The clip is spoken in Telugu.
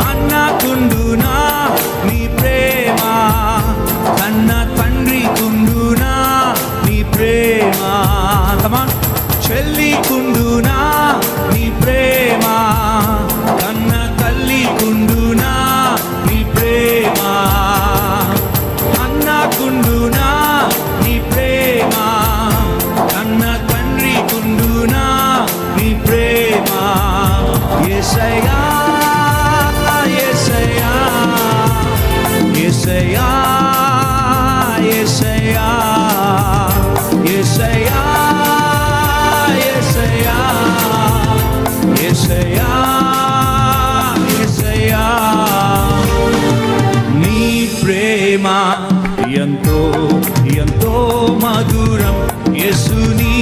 అన్నకుండునా నీ ప్రేమ, కన్న తండ్రి కుండునా నీ ప్రేమ, చెల్లి కుండునా నీ ప్రేమ, కన్న తల్లి కుండునా నీ ప్రేమ, అన్నకుండునా నీ ప్రేమ, కన్న తండ్రి కుండునా నీ ప్రేమ. యేసయ్యా యేసయ్యా యేసయ్యా యేసయ్యా యేసయ్యా యేసయ్యా యేసయ్యా యేసయ్యా. నీ ప్రేమ ఎంతో ఎంతో మధురం, యేసు నీ